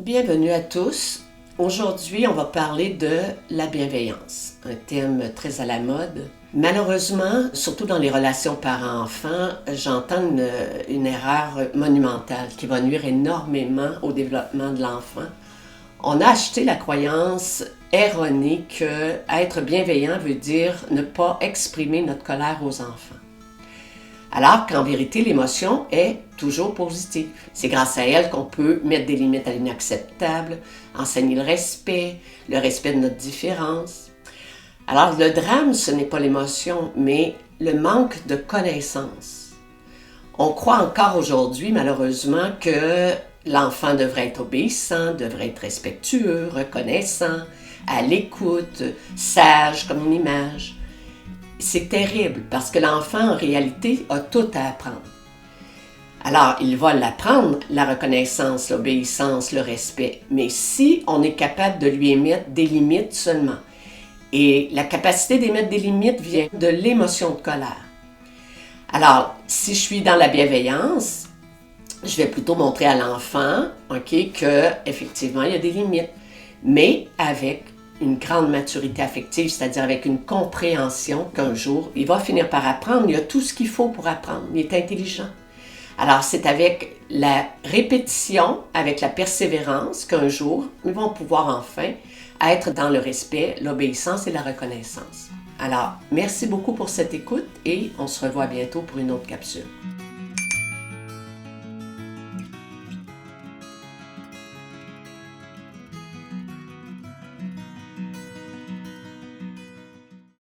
Bienvenue à tous. Aujourd'hui, on va parler de la bienveillance, un thème très à la mode. Malheureusement, surtout dans les relations parents-enfants, j'entends une erreur monumentale qui va nuire énormément au développement de l'enfant. On a acheté la croyance erronée que être bienveillant veut dire ne pas exprimer notre colère aux enfants. Alors qu'en vérité, l'émotion est toujours positive. C'est grâce à elle qu'on peut mettre des limites à l'inacceptable, enseigner le respect de notre différence. Alors le drame, ce n'est pas l'émotion, mais le manque de connaissance. On croit encore aujourd'hui, malheureusement, que l'enfant devrait être obéissant, devrait être respectueux, reconnaissant, à l'écoute, sage comme une image. C'est terrible parce que l'enfant, en réalité, a tout à apprendre. Alors, il va l'apprendre, la reconnaissance, l'obéissance, le respect. Mais si on est capable de lui émettre des limites seulement, et la capacité d'émettre des limites vient de l'émotion de colère. Alors, si je suis dans la bienveillance, je vais plutôt montrer à l'enfant, qu'effectivement, il y a des limites, mais avec une grande maturité affective, c'est-à-dire avec une compréhension qu'un jour, il va finir par apprendre. Il y a tout ce qu'il faut pour apprendre. Il est intelligent. Alors, c'est avec la répétition, avec la persévérance qu'un jour, ils vont pouvoir enfin être dans le respect, l'obéissance et la reconnaissance. Alors, merci beaucoup pour cette écoute et on se revoit bientôt pour une autre capsule.